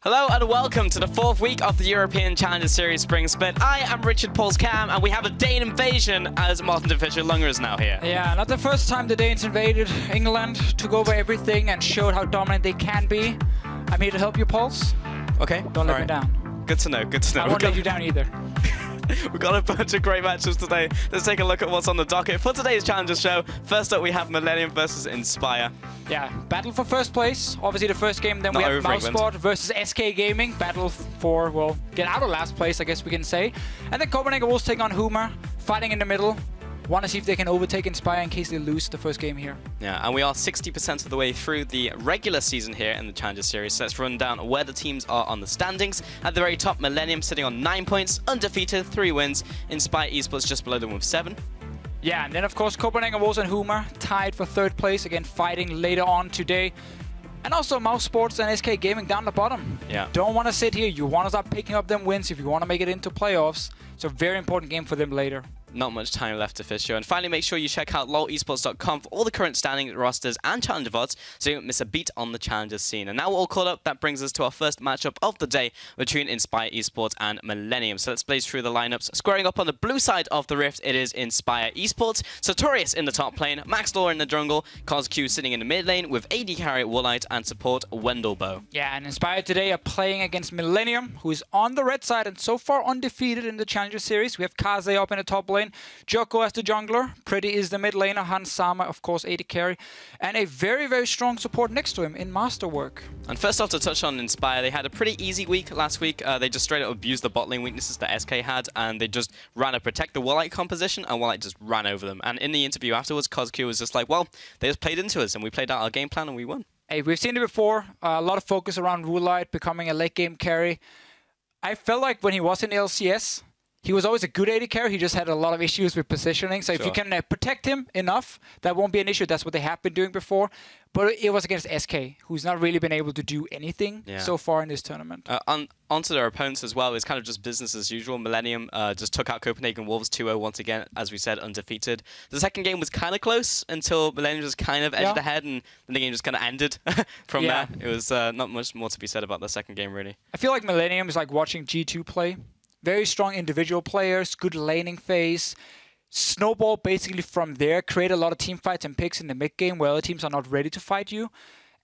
Hello and welcome to the fourth week of the European Challenger Series Spring Split. I am Richard Pauls Cam and we have a Dane invasion as Martin de Fischer Lunger is now here. Yeah, not the first time the Danes invaded England, took over everything and showed how dominant they can be. I'm here to help you, Pauls. Okay. Don't let me down. Good to know, good to know. I won't let you down either. We've got a bunch of great matches today. Let's take a look at what's on the docket for today's Challenger show. First up, we have Millenium versus Inspire. Yeah, battle for first place. Obviously the first game, then we have Mouseport versus SK Gaming. Battle for, well, get out of last place, I guess we can say. And then Copenhagen Wolves take on Humor, fighting in the middle. Want to see if they can overtake Inspire in case they lose the first game here. Yeah, and we are 60% of the way through the regular season here in the Challenger Series. So let's run down where the teams are on the standings. At the very top, Millenium sitting on 9 points, undefeated, 3 wins. Inspire eSports just below them with 7. Yeah, and then of course Copenhagen Wolves and Humor tied for third place, again fighting later on today. And also Mouseport and SK Gaming down the bottom. Yeah. Don't want to sit here. You want to start picking up them wins if you want to make it into playoffs. So very important game for them later. Not much time left to fish show. And finally, make sure you check out lolesports.com for all the current standing rosters and Challenger VODs so you don't miss a beat on the Challenger scene. And now we're all caught up. That brings us to our first matchup of the day between Inspire eSports and Millenium. So let's blaze through the lineups. Squaring up on the blue side of the rift, it is Inspire eSports. Sartorius in the top lane, Max Law in the jungle, CosQ sitting in the mid lane with AD carry Woolite and support Wendelbow. Yeah, and Inspire today are playing against Millenium, who is on the red side and so far undefeated in the Challenger Series. We have Kaze up in the top lane. Joko as the jungler, Pretty is the mid laner, Hans Sama, of course, AD carry, and a very, very strong support next to him in Masterwork. And first off, to touch on Inspire, they had a pretty easy week last week. They just straight up abused the bot lane weaknesses that SK had, and they just ran to protect the Woolite composition, and Woolite just ran over them. And in the interview afterwards, CosQ was just like, well, they just played into us, and we played out our game plan, and we won. Hey, we've seen it before. A lot of focus around Woolite becoming a late game carry. I felt like when he was in LCS, he was always a good AD carry. He just had a lot of issues with positioning. So if you can protect him enough, that won't be an issue. That's what they have been doing before. But it was against SK, who's not really been able to do anything so far in this tournament. Onto their opponents as well, it's kind of just business as usual. Millenium just took out Copenhagen Wolves 2-0 once again, as we said, undefeated. The second game was kind of close until Millenium just kind of edged ahead, and then the game just kind of ended from there. It was not much more to be said about the second game, really. I feel like Millenium is like watching G2 play. Very strong individual players, good laning phase. Snowball basically from there, create a lot of team fights and picks in the mid game where other teams are not ready to fight you.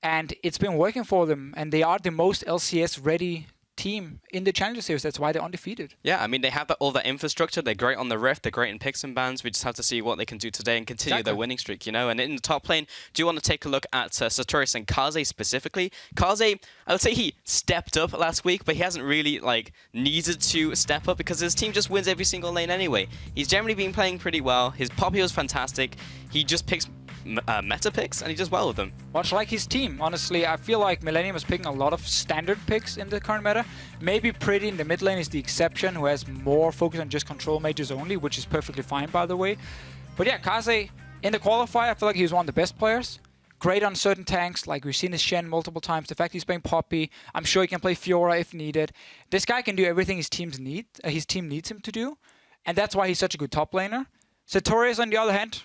And it's been working for them. And they are the most LCS ready team in the Challenger Series. That's why they're undefeated. Yeah, I mean, they have all that infrastructure. They're great on the Rift. They're great in picks and bans. We just have to see what they can do today and continue their winning streak, you know? And in the top lane, do you want to take a look at Sartorius and Kaze specifically? Kaze, I would say he stepped up last week, but he hasn't really, like, needed to step up because his team just wins every single lane anyway. He's generally been playing pretty well. His pop heal is fantastic. He just picks meta picks and he does well with them. Much like his team, honestly. I feel like Millenium is picking a lot of standard picks in the current meta. Maybe Pretty in the mid lane is the exception, who has more focus on just control mages only, which is perfectly fine, by the way. But yeah, Kaze, in the qualifier, I feel like he was one of the best players. Great on certain tanks, like we've seen his Shen multiple times. The fact he's playing Poppy, I'm sure he can play Fiora if needed. This guy can do everything his team needs him to do, and that's why he's such a good top laner. Sartorius, on the other hand,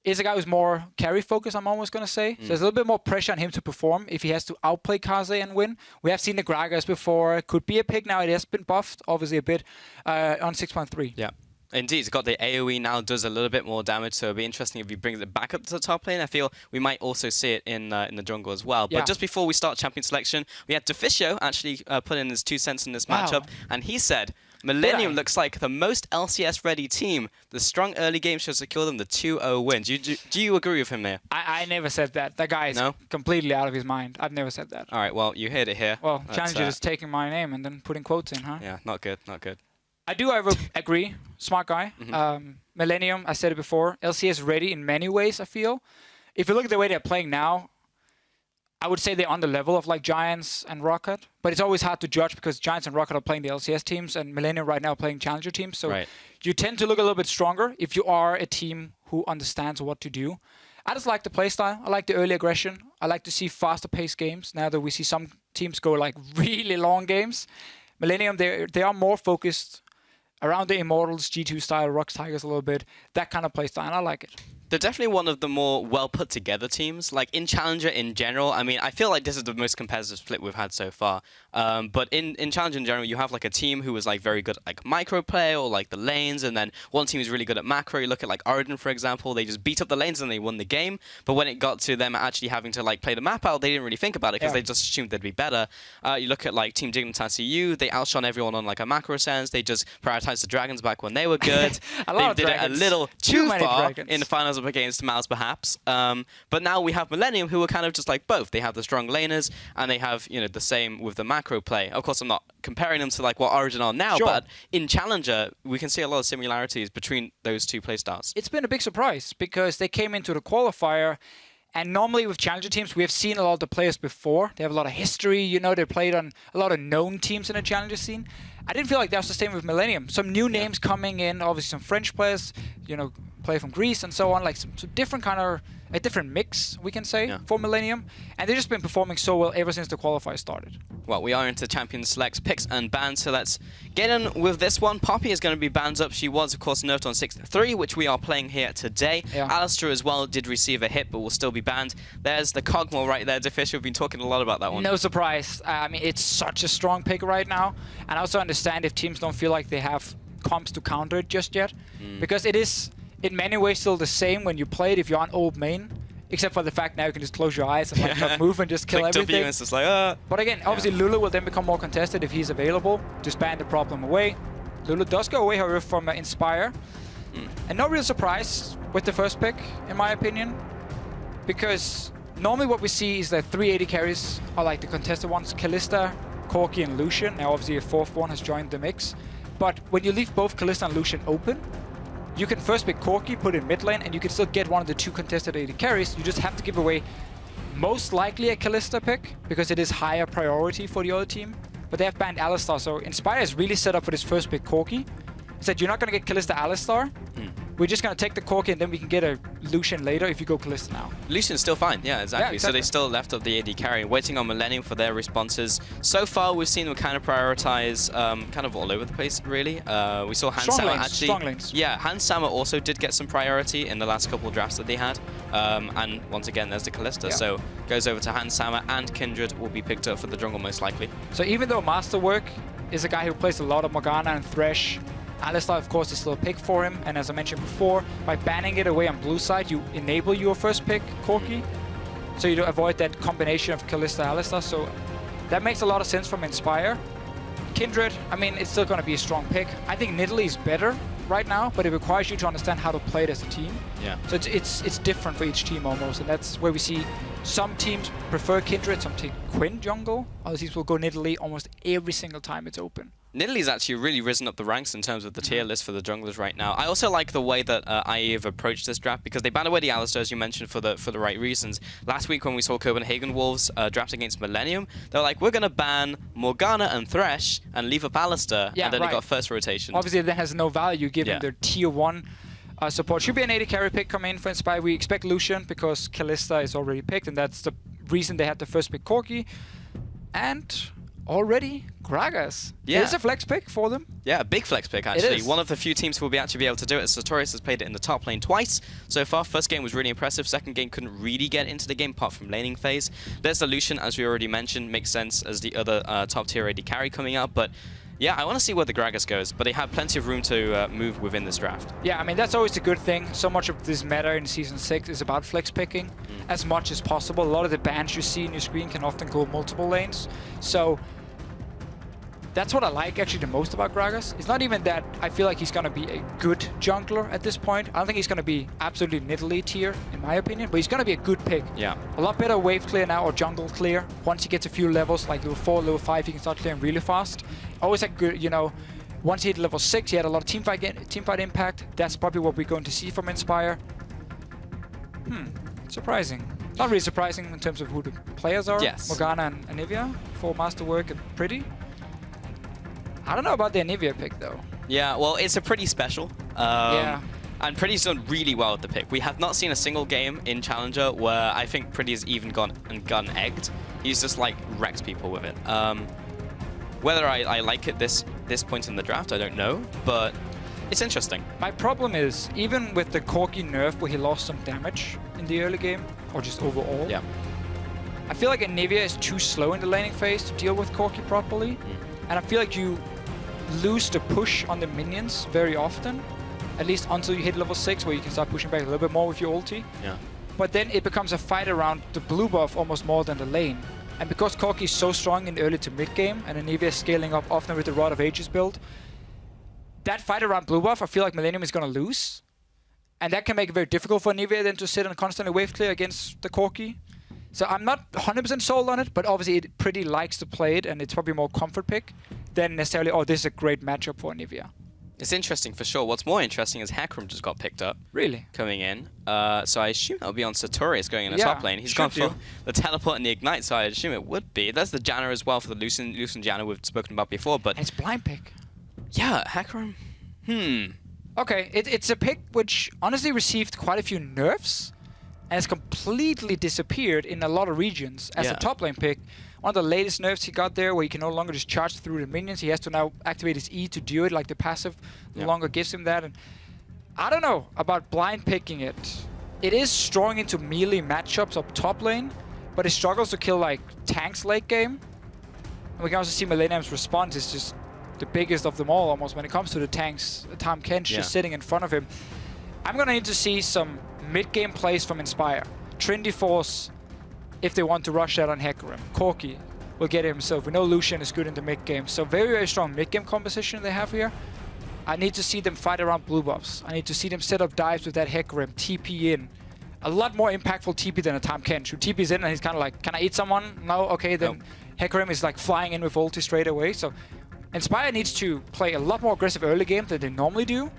is a guy who's more carry focused, I'm almost going to say. So there's a little bit more pressure on him to perform if he has to outplay Kaze and win. We have seen the Gragas before. Could be a pick now. It has been buffed, obviously, a bit on 6.3. Yeah. Indeed, he's got the AoE now, does a little bit more damage, so it'll be interesting if he brings it back up to the top lane. I feel we might also see it in the jungle as well. But just before we start champion selection, we had DeFiscio actually put in his 2 cents in this matchup, and he said, Millenium looks like the most LCS-ready team. The strong early game should secure them the 2-0 win. Do you agree with him there? I never said that. That guy is completely out of his mind. I've never said that. All right, well, you heard it here. Well, Challenger is taking my name and then putting quotes in, huh? Yeah, not good, not good. I do agree. Smart guy. Millenium, I said it before, LCS ready in many ways, I feel. If you look at the way they're playing now, I would say they're on the level of like Giants and Rocket, but it's always hard to judge because Giants and Rocket are playing the LCS teams and Millenium right now are playing Challenger teams. So you tend to look a little bit stronger if you are a team who understands what to do. I just like the playstyle. I like the early aggression. I like to see faster paced games now that we see some teams go like really long games. Millenium, they are more focused around the Immortals, G2 style, Rocks Tigers a little bit. That kind of playstyle, and I like it. They're definitely one of the more well put together teams. Like in Challenger in general, I mean, I feel like this is the most competitive split we've had so far. But in Challenger in general, you have like a team who is like very good at like micro play or like the lanes, and then one team is really good at macro. You look at like Origin, for example, they just beat up the lanes and they won the game. But when it got to them actually having to like play the map out, they didn't really think about it because they just assumed they'd be better. You look at like Team Dignitas EU, they outshone everyone on like a macro sense. They just prioritized the dragons back when they were good. They did it a little too far in the finals up against Mouse, perhaps. But now we have Millenium, who are kind of just like both. They have the strong laners, and they have, you know, the same with the macro play. Of course, I'm not comparing them to like what Origin are now, but in Challenger, we can see a lot of similarities between those two playstyles. It's been a big surprise because they came into the qualifier, and normally with Challenger teams, we have seen a lot of the players before. They have a lot of history, you know, they played on a lot of known teams in the Challenger scene. I didn't feel like that was the same with Millenium. Some new names coming in, obviously some French players, you know, play from Greece and so on, like some different kind of, a different mix, we can say, for Millenium. And they've just been performing so well ever since the qualifier started. Well, we are into Champion Selects, picks and bans, so let's get in with this one. Poppy is going to be banned up. She was, of course, nerfed on 6-3, which we are playing here today. Alistair as well did receive a hit, but will still be banned. There's the Cogmore right there, Defish. We've been talking a lot about that one. No surprise. I mean, it's such a strong pick right now. And I also understand if teams don't feel like they have comps to counter it just yet. Because it is, in many ways, still the same when you play it if you're on old main. Except for the fact now you can just close your eyes and like not move and just kill everything. It's just like, But again, obviously Lulu will then become more contested if he's available. Just ban the problem away. Lulu does go away, however, from Inspire. And no real surprise with the first pick, in my opinion. Because normally what we see is that 3 AD carries are like the contested ones. Kalista, Corki, and Lucian. Now obviously a fourth one has joined the mix. But when you leave both Kalista and Lucian open, you can first pick Corki, put in mid lane, and you can still get one of the 2 contested AD carries. You just have to give away most likely a Kalista pick, because it is higher priority for the other team. But they have banned Alistar, so Inspire is really set up for this first pick Corki. He said, you're not going to get Kalista Alistar. We're just going to take the Corki, and then we can get a Lucian later if you go Kalista now. Lucian's still fine, yeah, exactly. So they still left up the AD carry, waiting on Millenium for their responses. So far, we've seen them kind of prioritize kind of all over the place, really. We saw Hansama actually. Strong lanes. Yeah, Hansama also did get some priority in the last couple of drafts that they had. And once again, there's the Kalista. So goes over to Hansama, and Kindred will be picked up for the jungle most likely. So even though Masterwork is a guy who plays a lot of Morgana and Thresh, Alistar, of course, is still a pick for him, and as I mentioned before, by banning it away on blue side, you enable your first pick, Corki, so you avoid that combination of Kalista Alistar, so that makes a lot of sense from Inspire. Kindred, I mean, it's still going to be a strong pick. I think Nidalee is better right now, but it requires you to understand how to play it as a team. So it's different for each team almost, and that's where we see some teams prefer Kindred, some teams Quinn jungle, other teams will go Nidalee almost every single time it's open. Nidalee's actually really risen up the ranks in terms of the tier list for the junglers right now. I also like the way that IE have approached this draft, because they banned away the Alistar, as you mentioned, for the right reasons. Last week when we saw Copenhagen Wolves draft against Millenium, they were like, we're going to ban Morgana and Thresh and leave up Alistar, and then they got first rotation. Obviously that has no value given their tier 1 support. Should be an AD carry pick come in for Inspire. We expect Lucian because Kalista is already picked, and that's the reason they had the first pick Corki. And already Gragas. It is a flex pick for them. Yeah, a big flex pick, actually. One of the few teams who will actually be able to do it. Sartorius has played it in the top lane twice so far. First game was really impressive. Second game couldn't really get into the game apart from laning phase. There's the Lucian, as we already mentioned. Makes sense as the other top tier AD carry coming out. But yeah, I want to see where the Gragas goes, but they have plenty of room to move within this draft. Yeah, I mean, that's always a good thing. So much of this meta in Season 6 is about flex picking as much as possible. A lot of the bans you see in your screen can often go multiple lanes. So that's what I like actually the most about Gragas. It's not even that I feel like he's going to be a good jungler at this point. I don't think he's going to be absolutely Nidalee tier, in my opinion, but he's going to be a good pick. Yeah. A lot better wave clear now, or jungle clear. Once he gets a few levels, like level 4, level 5, he can start clearing really fast. Always had good, you know, once he hit level 6, he had a lot of teamfight impact. That's probably what we're going to see from Inspire. Surprising. Not really surprising in terms of who the players are. Morgana and Anivia for Masterwork and Pretty. I don't know about the Anivia pick, though. Yeah, well, it's a Pretty special. And Pretty's done really well with the pick. We have not seen a single game in Challenger where I think Pretty's even gone egged. He's just, like, wrecked people with it. Whether I like it this point in the draft, I don't know. But It's interesting. My problem is, even with the Corki nerf where he lost some damage in the early game, or just overall, Yeah. I feel like Anivia is too slow in the laning phase to deal with Corki properly. And I feel like you lose the push on the minions very often, at least until you hit level 6, where you can start pushing back a little bit more with your ulti. Yeah. But then it becomes a fight around the blue buff almost more than the lane. And because Corki is so strong in early to mid game, and Anivia is scaling up often with the Rod of Ages build, that fight around blue buff, I feel like Millenium is going to lose. And that can make it very difficult for Anivia then to sit and constantly wave clear against the Corki. So I'm not 100% sold on it, but obviously it pretty likes to play it, and it's probably more comfort pick than necessarily, oh, this is a great matchup for Anivia. It's interesting for sure. What's more interesting is Hecarim just got picked up. Really? Coming in. So I assume that'll be on Sartorius going in the top lane. He's gone for the teleport and the ignite, so I assume it would be. That's the Janna as well for the Lucian Janna we've spoken about before, but... And it's blind pick. Yeah, Hecarim. Okay, it's a pick which honestly received quite a few nerfs and has completely disappeared in a lot of regions as a top lane pick. One of the latest nerfs he got there, where he can no longer just charge through the minions. He has to now activate his E to do it, like the passive no longer gives him that. And I don't know about blind picking it. It is strong into melee matchups up top lane, but it struggles to kill like tanks late game. And we can also see Millenium's response is just the biggest of them all almost when it comes to the tanks. Tahm Kench just sitting in front of him. I'm gonna need to see some mid-game plays from Inspire. Trinity Force, if they want to rush that on Hecarim. Corki will get it himself. We know Lucian is good in the mid-game, so very, very strong mid-game composition they have here. I need to see them fight around blue buffs. I need to see them set up dives with that Hecarim, TP in. A lot more impactful TP than a Tahm Kench, who TP's in and he's kind of like, can I eat someone? No? Okay, then Hecarim is like flying in with ulti straight away. So Inspire needs to play a lot more aggressive early game than they normally do,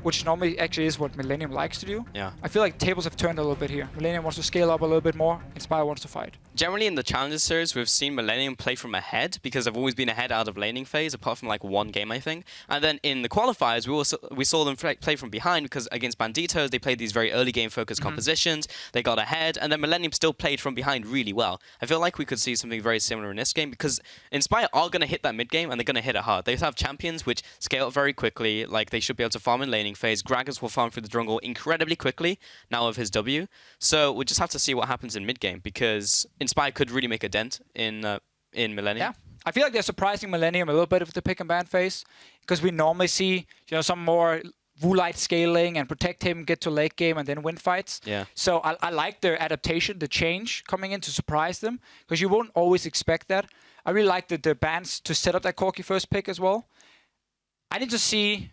which normally actually is what Millenium likes to do. Yeah. I feel like tables have turned a little bit here. Millenium wants to scale up a little bit more. Inspire wants to fight. Generally in the Challenger Series, we've seen Millenium play from ahead because they've always been ahead out of laning phase, apart from like one game, I think. And then in the qualifiers, we saw them play from behind because against Banditos, they played these very early game focused compositions. They got ahead, and then Millenium still played from behind really well. I feel like we could see something very similar in this game because Inspire are going to hit that mid game and they're going to hit it hard. They have champions which scale up very quickly, like they should be able to farm in laning phase. Gragas will farm through the jungle incredibly quickly now with his W. So we just have to see what happens in mid game because Inspire could really make a dent in Millenium. Yeah, I feel like they're surprising Millenium a little bit with the pick and ban phase because we normally see some more Woolite scaling and protect him, get to late game, and then win fights. Yeah. So I like their adaptation, the change coming in to surprise them because you won't always expect that. I really like the bans to set up that Corki first pick as well. I need to see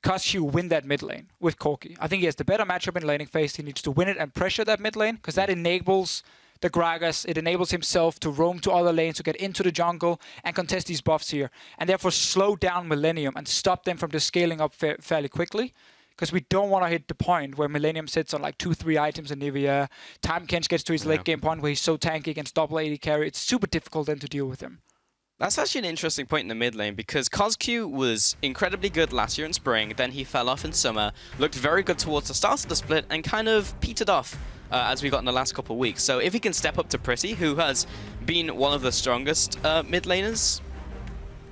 Cosq win that mid lane with Corki. I think he has the better matchup in laning phase. He needs to win it and pressure that mid lane because that enables the Gragas, it enables himself to roam to other lanes, to get into the jungle and contest these buffs here, and therefore slow down Millenium and stop them from just scaling up fairly quickly, because we don't want to hit the point where Millenium sits on like 2-3 items in Nivea. Tahm Kench gets to his late game point where he's so tanky against double AD carry. It's super difficult then to deal with him. That's actually an interesting point in the mid lane because Cosq was incredibly good last year in spring, then he fell off in summer, looked very good towards the start of the split and kind of petered off as we got in the last couple of weeks. So if he can step up to Pretty, who has been one of the strongest mid laners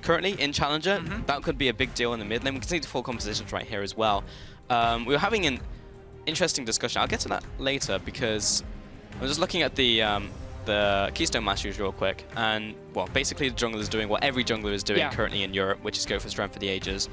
currently in Challenger, that could be a big deal in the mid lane. We can see the full compositions right here as well. We were having an interesting discussion. I'll get to that later because I'm just looking at the Keystone Masters real quick, and well, basically the jungler is doing what every jungler is doing currently in Europe, which is go for Strength for the Ages.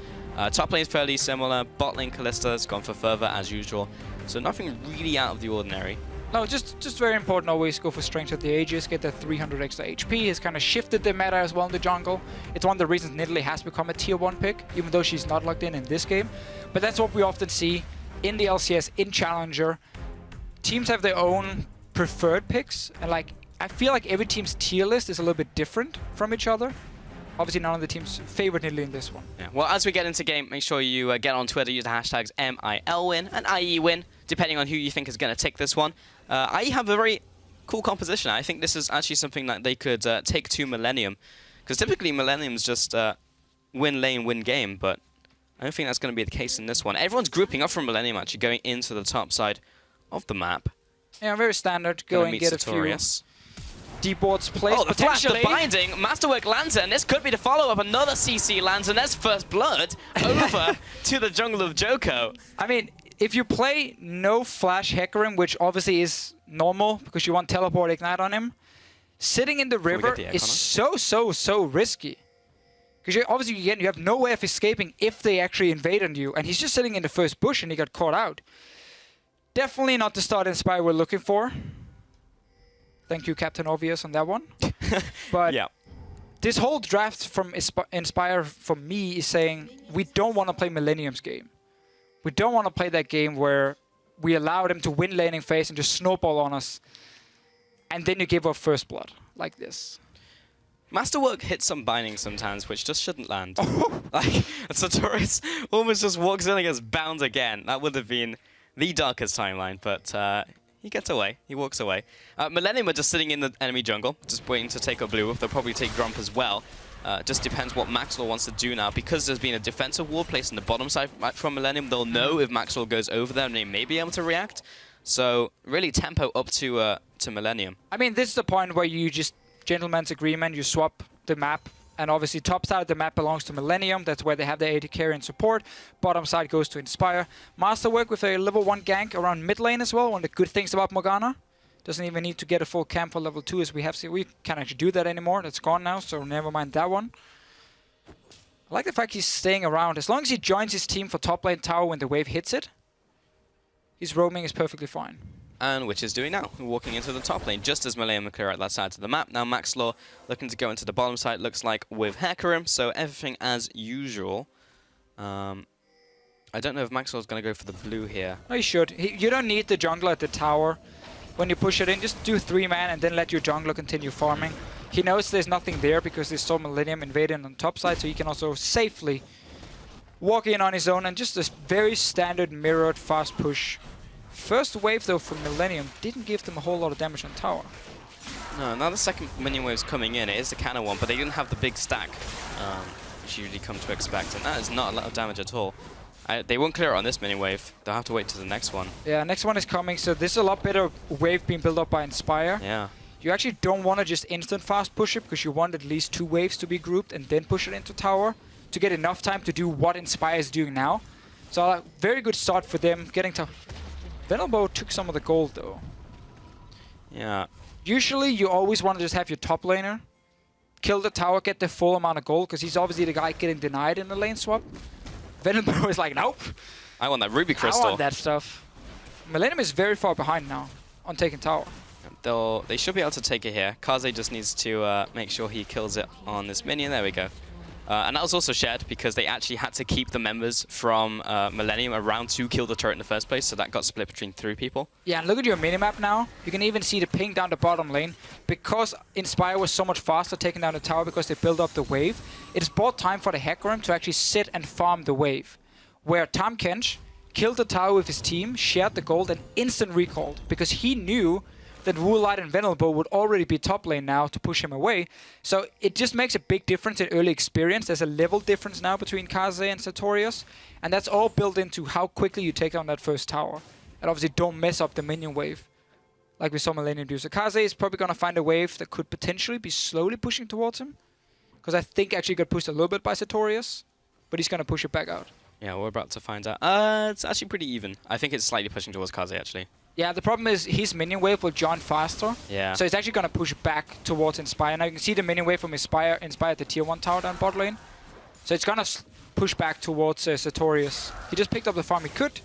Top lane is fairly similar. Bot lane Kallista's gone for Fervor as usual, so nothing really out of the ordinary. No, just very important always go for Strength of the Ages, get that 300 extra HP. Has kind of shifted the meta as well in the jungle. It's one of the reasons Nidalee has become a tier 1 pick, even though she's not locked in this game. But that's what we often see in the LCS, in Challenger. Teams have their own preferred picks, and like I feel like every team's tier list is a little bit different from each other. Obviously, none of the teams favored Nidalee in this one. Yeah. Well, as we get into game, make sure you get on Twitter, use the hashtags MILWin and IEWin, depending on who you think is going to take this one. IE have a very cool composition. I think this is actually something that they could take to Millenium, because typically Millennium's just win lane, win game, but I don't think that's going to be the case in this one. Everyone's grouping up from Millenium, actually, going into the top side of the map. Yeah, very standard. Go and get a few deep wards placed. Oh, the flash, the potentially. binding, Masterwork lands it, and this could be the follow-up. Another CC lands, and there's first blood over to the jungle of Joko. I mean, if you play no flash Hecarim, which obviously is normal because you want teleport ignite on him, sitting in the river is so risky. Because obviously you have no way of escaping if they actually invade on you, and he's just sitting in the first bush and he got caught out. Definitely not the start Inspire we're looking for. Thank you, Captain Obvious, on that one. But yeah. This whole draft from Inspire, for me, is saying we don't want to play Millenium's game. We don't want to play that game where we allow them to win laning phase and just snowball on us, and then you give up first blood, like this. Masterwork hits some binding sometimes, which just shouldn't land. Like, Sartorius almost just walks in and gets bound again. That would have been the darkest timeline, but he gets away. He walks away. Millenium are just sitting in the enemy jungle, just waiting to take a blue wolf. They'll probably take Grump as well. Just depends what Maxwell wants to do now. Because there's been a defensive wall placed on the bottom side from Millenium, they'll know if Maxwell goes over there and they may be able to react. So, really tempo up to Millenium. I mean, this is the point where you just gentleman's agreement, you swap the map, and obviously top side of the map belongs to Millenium. That's where they have their AD carry and support. Bottom side goes to Inspire. Masterwork with a level 1 gank around mid lane as well. One of the good things about Morgana. Doesn't even need to get a full camp for level 2 as we have seen. We can't actually do that anymore. That's gone now, so never mind that one. I like the fact he's staying around. As long as he joins his team for top lane tower when the wave hits it, his roaming is perfectly fine. And which is doing now, walking into the top lane, just as Millenium clear out that side of the map. Now Maxlaw looking to go into the bottom side, looks like with Hecarim, so everything as usual. I don't know if Maxwell's going to go for the blue here. No, you should. You don't need the jungler at the tower. When you push it in, just do 3-man and then let your jungler continue farming. He knows there's nothing there because they saw Millenium invading on top side, so he can also safely walk in on his own, and just a very standard mirrored fast push. First wave, though, from Millenium didn't give them a whole lot of damage on tower. No, now the second minion wave's coming in. It is the cannon one, but they didn't have the big stack, which you usually come to expect, and that is not a lot of damage at all. They won't clear it on this minion wave. They'll have to wait to the next one. Yeah, next one is coming, so this is a lot better wave being built up by Inspire. Yeah. You actually don't want to just instant fast push it, because you want at least 2 waves to be grouped and then push it into tower to get enough time to do what Inspire is doing now. So very good start for them getting to... Venerable took some of the gold, though. Yeah. Usually, you always want to just have your top laner kill the tower, get the full amount of gold, because he's obviously the guy getting denied in the lane swap. Venerable is like, nope. I want that ruby crystal. I want that stuff. Millenium is very far behind now on taking tower. They should be able to take it here. Kaze just needs to make sure he kills it on this minion. There we go. And that was also shared because they actually had to keep the members from Millenium around to kill the turret in the first place, so that got split between 3 people. Yeah, and look at your minimap now. You can even see the ping down the bottom lane. Because Inspire was so much faster taking down the tower because they built up the wave, it's bought time for the Hecarim to actually sit and farm the wave. Where Tahm Kench killed the tower with his team, shared the gold, and instant recalled because he knew that Woolite and Venerable would already be top lane now to push him away. So it just makes a big difference in early experience. There's a level difference now between Kaze and Sartorius, and that's all built into how quickly you take down that first tower. And obviously don't mess up the minion wave like we saw Millenium do. So Kaze is probably going to find a wave that could potentially be slowly pushing towards him, because I think actually got pushed a little bit by Sartorius, but he's going to push it back out. Yeah, we're about to find out. It's actually pretty even. I think it's slightly pushing towards Kaze, actually. Yeah, the problem is his minion wave will join faster. Yeah. So it's actually going to push back towards Inspire. Now you can see the minion wave from Inspire at the tier 1 tower down bot lane. So it's going to push back towards Sartorius. He just picked up the farm he could,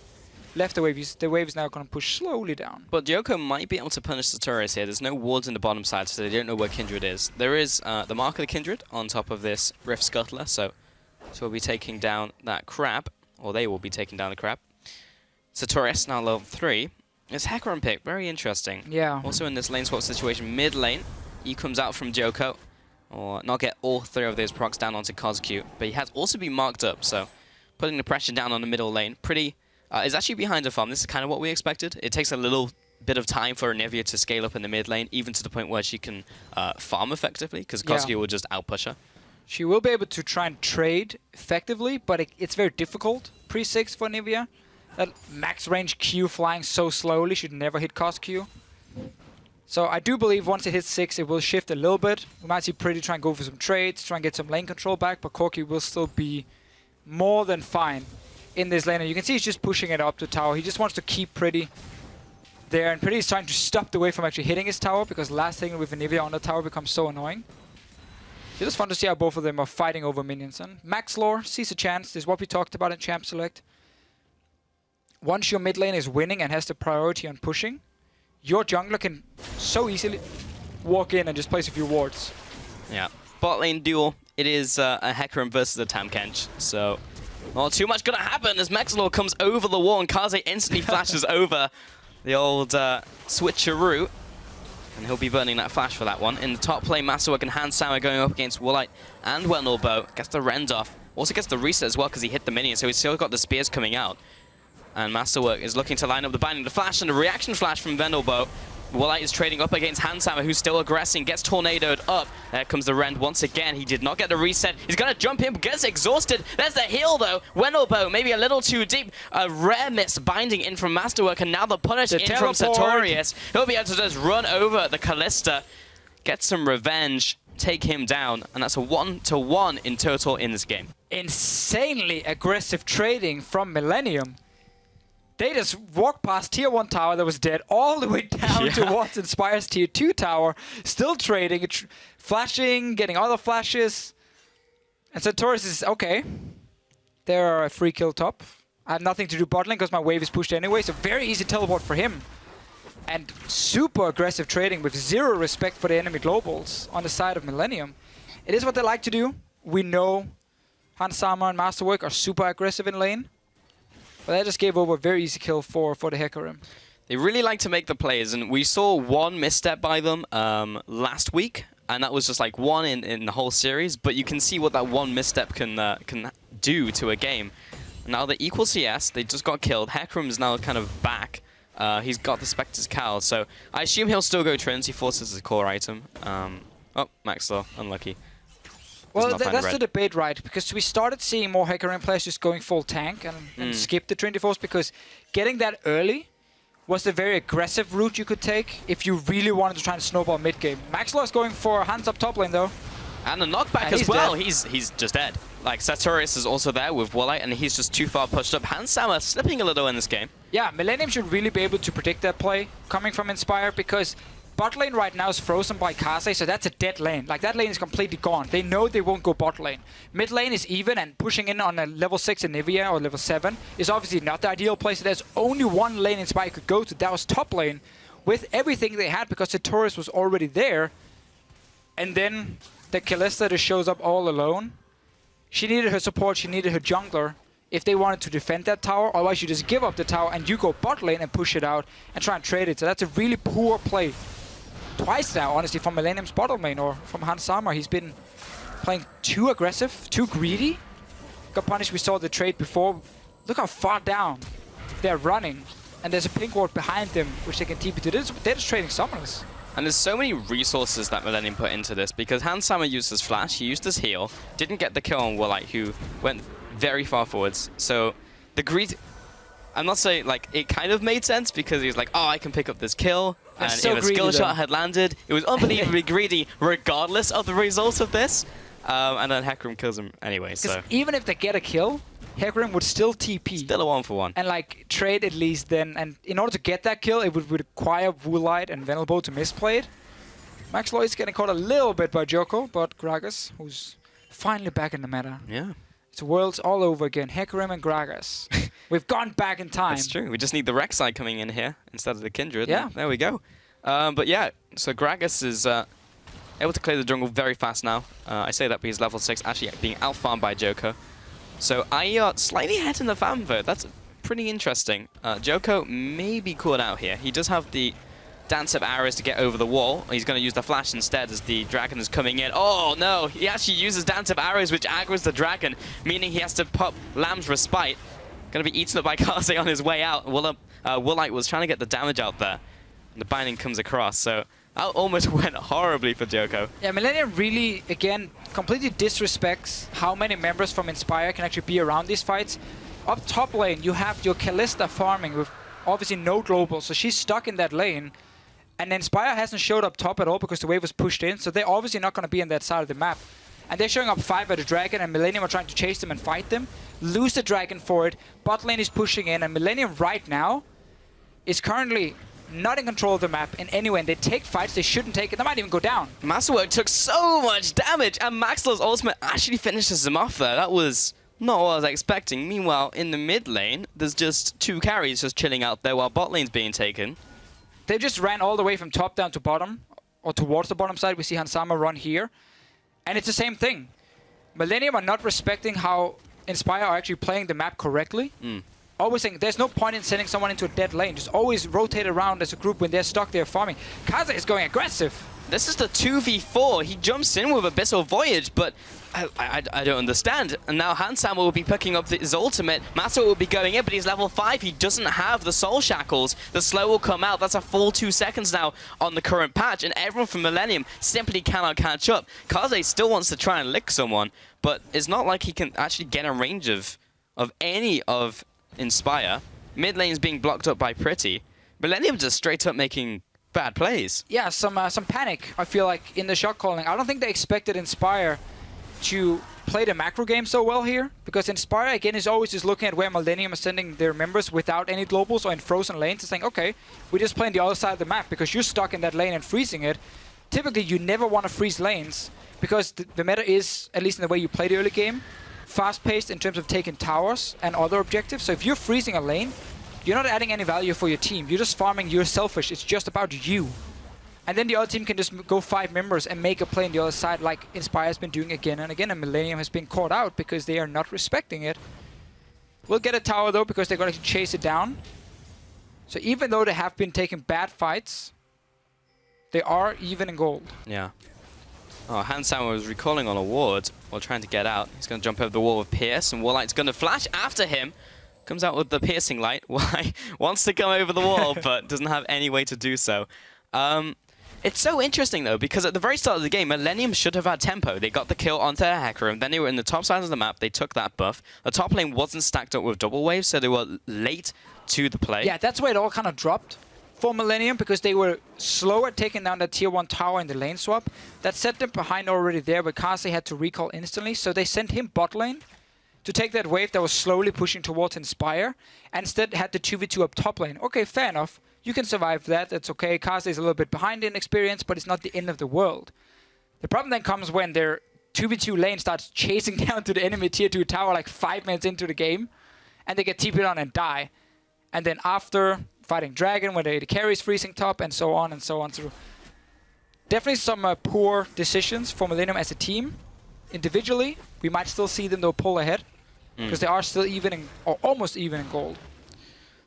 left the wave. The wave is now going to push slowly down. But Yoko might be able to punish Sartorius here. There's no wards in the bottom side, so they don't know where Kindred is. There is the mark of the Kindred on top of this Rift Scuttler, so we'll be taking down that crab, or they will be taking down the crab. Sartorius now level 3. It's Hecarim pick, very interesting. Yeah. Also in this lane swap situation, mid lane, he comes out from Joko, or not get all 3 of those procs down onto Kozq, but he has also been marked up, so putting the pressure down on the middle lane, pretty, is actually behind a farm. This is kind of what we expected. It takes a little bit of time for Anivia to scale up in the mid lane, even to the point where she can farm effectively, because Kozq will just outpush her. She will be able to try and trade effectively, but it's very difficult pre-6 for Anivia. That max range Q flying so slowly should never hit cost Q. So I do believe once it hits 6, it will shift a little bit. We might see Pretty try and go for some trades, try and get some lane control back, but Corki will still be more than fine in this lane. And you can see he's just pushing it up to tower. He just wants to keep Pretty there, and Pretty is trying to stop the way from actually hitting his tower, because last thing with Anivia on the tower becomes so annoying. It's just fun to see how both of them are fighting over minions. And Max Lore sees a chance. This is what we talked about in Champ Select. Once your mid lane is winning and has the priority on pushing, your jungler can so easily walk in and just place a few wards. Yeah. Bot lane duel. It is a Hecarim versus a Tamkench. So, not too much gonna happen as Maxlor comes over the wall and Kaze instantly flashes over the old switcheroo. And he'll be burning that flash for that one. In the top lane, Masterwork and Handsama going up against Woolite and Wendelbo. Gets the rend off. Also gets the reset as well because he hit the minion, so he's still got the spears coming out. And Masterwork is looking to line up the binding, the flash, and the reaction flash from Vendelbo. Woolite is trading up against Handsama, who's still aggressing, gets tornadoed up. There comes the rend once again. He did not get the reset. He's going to jump in, gets exhausted. There's the heal, though. Wendelbo, maybe a little too deep. A rare miss binding in from Masterwork, and now the punish in from Sartorius. He'll be able to just run over the Callista, get some revenge, take him down, and that's a 1-to-1 in total in this game. Insanely aggressive trading from Millenium. They just walked past tier 1 tower that was dead all the way down towards Inspire's tier 2 tower, still trading, flashing, getting other flashes. And Sartorius is, okay, they're a free kill top. I have nothing to do bot lane because my wave is pushed anyway, so very easy teleport for him. And super aggressive trading with zero respect for the enemy globals on the side of Millenium. It is what they like to do. We know Handsama and Masterwork are super aggressive in lane. But that just gave over a very easy kill for the Hecarim. They really like to make the plays, and we saw one misstep by them last week, and that was just like one in the whole series. But you can see what that one misstep can do to a game. Now they equal CS, they just got killed. Hecarim's now kind of back. He's got the Spectre's Cowl, so I assume he'll still go Trinity Force as his core item. Oh, Maxwell, unlucky. Well, that's the debate, right? Because we started seeing more Hecarim players just going full tank and skip the Trinity Force, because getting that early was a very aggressive route you could take if you really wanted to try and snowball mid-game. Maxwell is going for hands up top lane, though. And a knockback as well. He's just dead. Like, Sartorius is also there with Woolite, and he's just too far pushed up. Handsama slipping a little in this game. Yeah, Millenium should really be able to predict that play coming from Inspire, because bot lane right now is frozen by Kaze, so that's a dead lane. Like, that lane is completely gone. They know they won't go bot lane. Mid lane is even, and pushing in on a level 6 Anivia or level 7 is obviously not the ideal place. There's only one lane Inspire could go to. That was top lane with everything they had, because Sartorius was already there. And then the Callista just shows up all alone. She needed her support, she needed her jungler if they wanted to defend that tower. Otherwise, you just give up the tower and you go bot lane and push it out and try and trade it. So that's a really poor play. Twice now, honestly, from Millenium's bottom lane, or from Handsama. He's been playing too aggressive, too greedy. Got punished, we saw the trade before. Look how far down they're running. And there's a pink ward behind them, which they can TP to. They're just trading summoners. And there's so many resources that Millenium put into this, because Handsama used his flash, he used his heal, didn't get the kill on Woolite, who went very far forwards. So the greed, I'm not saying, like, it kind of made sense, because he was like, oh, I can pick up this kill. And so if a skill shot had landed, it was unbelievably greedy, regardless of the result of this. And then Hecarim kills him anyway, so. Even if they get a kill, Hecarim would still TP. Still a 1-for-1. And, like, trade at least then. And in order to get that kill, it would require Woolite and Vendelbo to misplay it. Max Lloyd's getting caught a little bit by Joko, but Gragas, who's finally back in the meta. Yeah. It's worlds all over again. Hecarim and Gragas. We've gone back in time. That's true. We just need the Rek'Sai coming in here instead of the Kindred. Yeah. There we go. But yeah, so Gragas is able to clear the jungle very fast now. I say that because level 6 actually being out-farmed by Joko. So IER slightly ahead in the farm vote. That's pretty interesting. Joko may be caught out here. He does have the dance of arrows to get over the wall. He's going to use the flash instead as the dragon is coming in. Oh no, he actually uses dance of arrows, which aggroes the dragon, meaning he has to pop Lamb's Respite. Going to be eaten up by Kaze on his way out. Woolite was trying to get the damage out there. And the binding comes across, so that almost went horribly for Joko. Yeah, Millenium really, again, completely disrespects how many members from Inspire can actually be around these fights. Up top lane, you have your Callista farming with obviously no global, so she's stuck in that lane. And Inspire hasn't showed up top at all because the wave was pushed in, so they're obviously not going to be on that side of the map. And they're showing up 5 at the Dragon, and Millenium are trying to chase them and fight them. Lose the Dragon for it. Bot lane is pushing in, and Millenium right now is currently not in control of the map in any way. And they take fights they shouldn't take, and they might even go down. Masterwork took so much damage, and Maxlow's ultimate actually finishes him off there. That was not what I was expecting. Meanwhile, in the mid lane, there's just 2 carries just chilling out there while bot lane's being taken. They just ran all the way from top down to bottom, or towards the bottom side. We see Hansama run here. And it's the same thing. Millenium are not respecting how Inspire are actually playing the map correctly. Always saying there's no point in sending someone into a dead lane. Just always rotate around as a group. When they're stuck, they're farming. Kaza is going aggressive. This is the 2v4. He jumps in with Abyssal Voyage, but I don't understand. And now Hansama will be picking up his ultimate. Master will be going in, but he's level 5. He doesn't have the Soul Shackles. The slow will come out. That's a full 2 seconds now on the current patch, and everyone from Millenium simply cannot catch up. Kaze still wants to try and lick someone, but it's not like he can actually get a range of any of Inspire. Mid lane's being blocked up by Pretty. Millenium just straight up making bad plays. Yeah, some panic, I feel like, in the shot calling. I don't think they expected Inspire to play the macro game so well here, because Inspire, again, is always just looking at where Millenium is sending their members without any globals or in frozen lanes and saying, okay, we're just playing the other side of the map because you're stuck in that lane and freezing it. Typically, you never want to freeze lanes because the meta is, at least in the way you play the early game, fast-paced in terms of taking towers and other objectives. So if you're freezing a lane, you're not adding any value for your team. You're just farming. You're selfish. It's just about you. And then the other team can just go 5 members and make a play on the other side like Inspire has been doing again and again. And Millenium has been caught out because they are not respecting it. We'll get a tower though because they're going to chase it down. So even though they have been taking bad fights, they are even in gold. Yeah. Oh, Hansama was recalling on a ward while trying to get out. He's going to jump over the wall with Pierce, and Warlight's going to flash after him. Comes out with the piercing light. Why? Wants to come over the wall, but doesn't have any way to do so. It's so interesting, though, because at the very start of the game, Millenium should have had tempo. They got the kill onto their Hacker Room, then they were in the top side of the map, they took that buff. The top lane wasn't stacked up with double waves, so they were late to the play. Yeah, that's where it all kind of dropped for Millenium, because they were slow at taking down that tier 1 tower in the lane swap. That set them behind already there, but Kaze had to recall instantly, so they sent him bot lane to take that wave that was slowly pushing towards Inspire, and instead had the 2v2 up top lane. Okay, fair enough. You can survive that. That's okay. Kaze is a little bit behind in experience, but it's not the end of the world. The problem then comes when their 2v2 lane starts chasing down to the enemy tier 2 tower like 5 minutes into the game, and they get TP'd on and die. And then after fighting Dragon, when the carries freezing top, and so on and so on. So definitely some poor decisions for Millenium as a team. Individually, we might still see them though pull ahead, because they are still even in, or almost even in gold.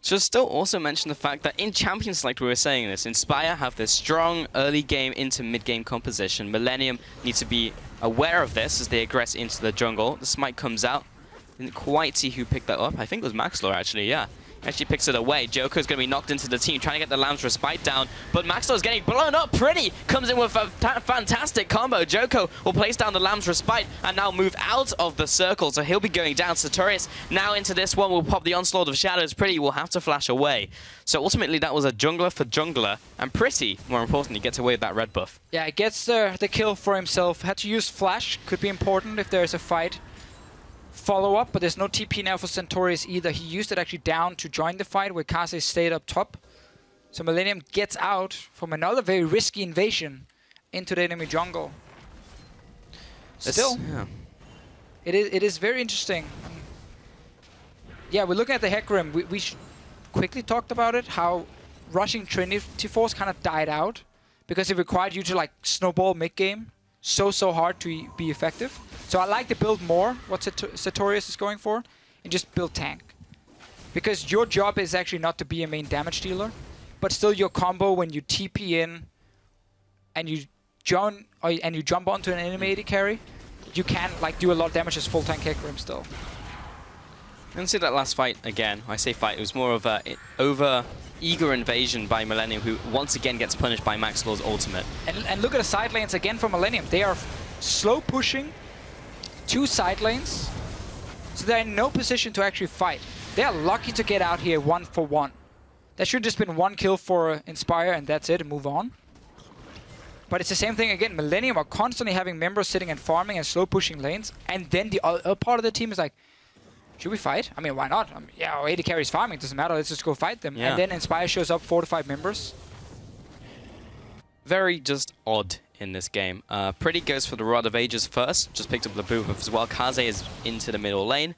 Should still also mention the fact that in Champions Select, we were saying this, Inspire have this strong early game into mid-game composition. Millenium need to be aware of this as they aggress into the jungle. The smite comes out. Didn't quite see who picked that up. I think it was Maxlor, actually, yeah. Actually picks it away. Joker's going to be knocked into the team, trying to get the Lamb's Respite down, but Maxlor's getting blown up. Pretty comes in with a fantastic combo. Joko will place down the Lamb's Respite and now move out of the circle, so he'll be going down. Sartorius now into this one will pop the Onslaught of Shadows. Pretty will have to flash away. So ultimately that was a jungler for jungler, and Pretty, more importantly, gets away with that red buff. Yeah, he gets the kill for himself. Had to use flash, could be important if there's a fight. Follow up, but there's no TP now for Centaurus either. He used it actually down to join the fight where Kaze stayed up top. So Millenium gets out from another very risky invasion into the enemy jungle. Still, yeah. it is very interesting. Yeah, we're looking at the Hecarim. We quickly talked about it, how rushing Trinity Force kind of died out because it required you to like snowball mid-game so hard to be effective. So I like to build more what Sartorius is going for and just build tank. Because your job is actually not to be a main damage dealer, but still your combo when you TP in and you jump onto an enemy AD carry, you can like do a lot of damage as full tank Hecarim still. You can see that last fight again. I say fight, it was more of a over-eager invasion by Millenium, who once again gets punished by Maxlor's ultimate. And look at the side lanes again for Millenium. They are slow pushing 2 side lanes, so they're in no position to actually fight. They are lucky to get out here 1-for-1. That should have just been 1 kill for Inspire, and that's it, and move on. But it's the same thing again. Millenium are constantly having members sitting and farming and slow pushing lanes, and then the other part of the team is like, should we fight? I mean, why not? I mean, yeah, our AD carries farming, doesn't matter, let's just go fight them. Yeah. And then Inspire shows up, 4 to 5 members. Very just odd in this game. Pretty goes for the Rod of Ages first, just picked up the boot as well. Kaze is into the middle lane.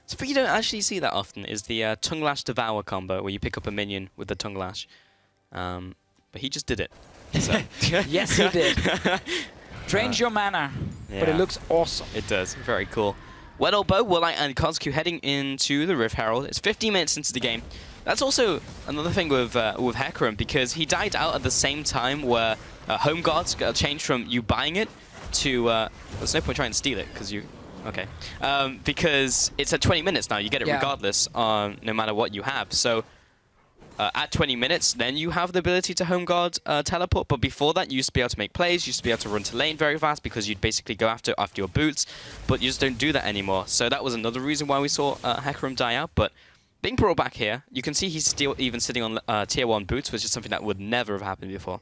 Something you don't actually see that often is the Tongue Lash Devour combo, where you pick up a minion with the Tongue Lash. But he just did it. So. Yes, he did. Drains your mana, but it looks awesome. It does. Very cool. Weddlebow, Woolite, and Coscu heading into the Rift Herald. It's 15 minutes into the game. That's also another thing with Hecarim, because he died out at the same time where Home Guards got changed from you buying it to... there's no point trying to steal it, because you... Okay. Because it's at 20 minutes now. You get it regardless, no matter what you have. So... at 20 minutes, then you have the ability to home guard teleport, but before that you used to be able to make plays, you used to be able to run to lane very fast because you'd basically go after your boots, but you just don't do that anymore. So that was another reason why we saw Hecarim die out, but being brought back here, you can see he's still even sitting on tier 1 boots, which is something that would never have happened before.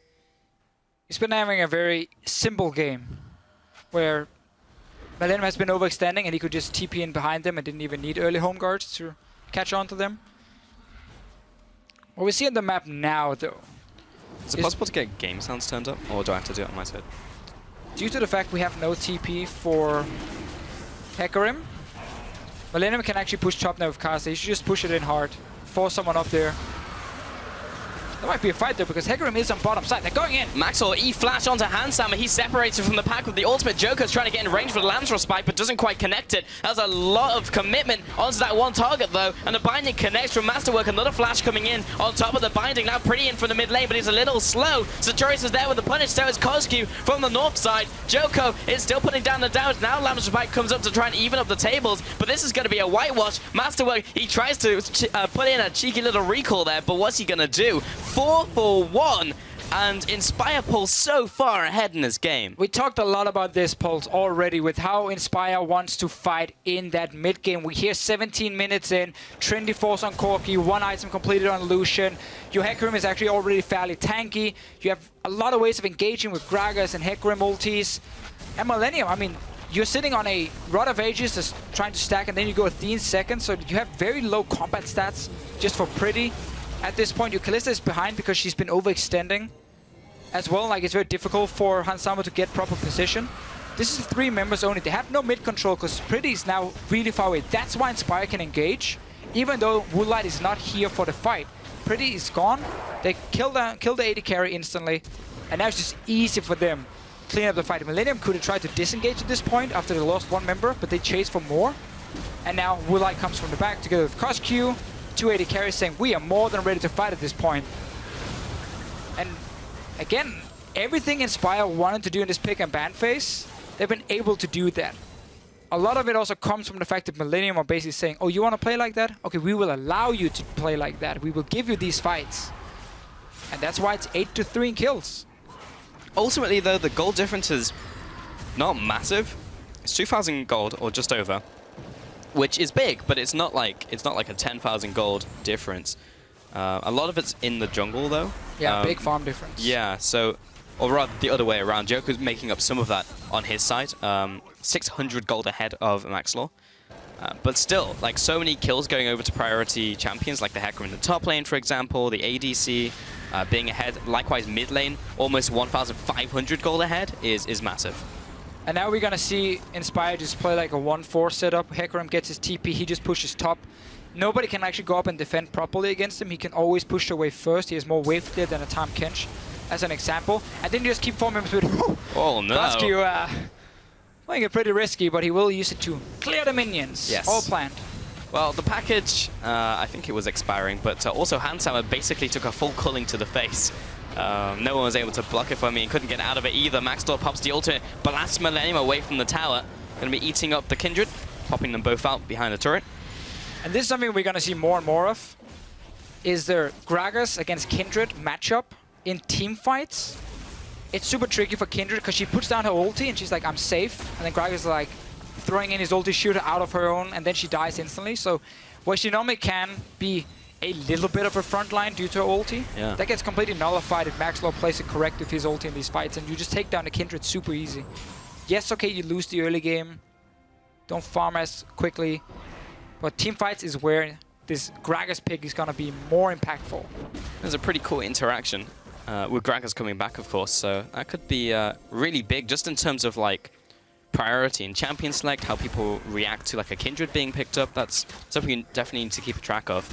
He's been having a very simple game, where Millenium has been overextending and he could just TP in behind them and didn't even need early home guards to catch on to them. What we see on the map now, though... Is it possible to get game sounds turned up, or do I have to do it on my side? Due to the fact we have no TP for Hecarim, Millenium can actually push top now with Kaze. He should just push it in hard, force someone up there. There might be a fight there because Hecarim is on bottom side. They're going in. Maxwell E-flash onto Handsammer. He's separated from the pack with the ultimate. Joker's trying to get in range for the Lance spike, but doesn't quite connect it. That's a lot of commitment onto that one target, though. And the binding connects from Masterwork. Another flash coming in on top of the binding. Now Pretty in from the mid lane, but he's a little slow. Sartorius is there with the punish. So is Coscu from the north side. Joko is still putting down the damage. Now Lance spike comes up to try and even up the tables, but this is going to be a whitewash. Masterwork, he tries to put in a cheeky little recall there, but what's he going to do? 4 for 1, and Inspire pulls so far ahead in this game. We talked a lot about this, Pulse, already, with how Inspire wants to fight in that mid game. We hear 17 minutes in, Trinity Force on Corki, 1 item completed on Lucian. Your Hecarim is actually already fairly tanky. You have a lot of ways of engaging with Gragas and Hecarim ultis. And Millenium, I mean, you're sitting on a Rod of Ages just trying to stack, and then you go Athene second, so you have very low combat stats just for Pretty. At this point, your Kalista is behind because she's been overextending as well. Like, it's very difficult for Handsammer to get proper position. This is 3 members only. They have no mid control because Pretty is now really far away. That's why Inspire can engage, even though Woolite is not here for the fight. Pretty is gone. They kill the AD carry instantly, and now it's just easy for them to clean up the fight. Millenium could have tried to disengage at this point after they lost 1 member, but they chased for more. And now Woolite comes from the back together with Coscu. 2 AD carries saying we are more than ready to fight at this point. And again, everything Inspire wanted to do in this pick and ban phase, they've been able to do that. A lot of it also comes from the fact that Millenium are basically saying, oh, you want to play like that? Okay, we will allow you to play like that. We will give you these fights. And that's why it's 8-3 in kills. Ultimately, though, the gold difference is not massive. It's 2,000 gold, or just over, which is big, but it's not like a 10,000 gold difference. A lot of it's in the jungle, though. Yeah, big farm difference. Yeah, so, or rather the other way around. Joker's making up some of that on his side. 600 gold ahead of Maxlaw. But still, like, so many kills going over to priority champions, like the Hecarim in the top lane, for example, the ADC being ahead. Likewise, mid lane, almost 1,500 gold ahead is massive. And now we're going to see Inspire just play like a 1-4 setup. Hecarim gets his TP, he just pushes top. Nobody can actually go up and defend properly against him. He can always push away first. He has more wave clear than a Tahm Kench, as an example. And then you just keep 4 members with... Oh no! Coscu, playing it pretty risky, but he will use it to clear the minions. Yes. All planned. Well, the package, I think it was expiring, but also Handsammer basically took a full culling to the face. No one was able to block it for me and couldn't get out of it either. Maxlaw pops the ultimate, blasts Millenium away from the tower. Going to be eating up the Kindred, popping them both out behind the turret. And this is something we're going to see more and more of, is their Gragas against Kindred matchup in team fights. It's super tricky for Kindred because she puts down her ulti and she's like, I'm safe. And then Gragas is like throwing in his ulti, shoot her out of her own, and then she dies instantly. So where she normally can be a little bit of a front line due to her ulti. Yeah. That gets completely nullified if Maxlaw plays it correct with his ulti in these fights, and you just take down the Kindred super easy. Yes, okay, you lose the early game. Don't farm as quickly. But team fights is where this Gragas pick is going to be more impactful. There's a pretty cool interaction with Gragas coming back, of course, so that could be really big just in terms of like priority in champion select, how people react to like a Kindred being picked up. That's something you definitely need to keep a track of.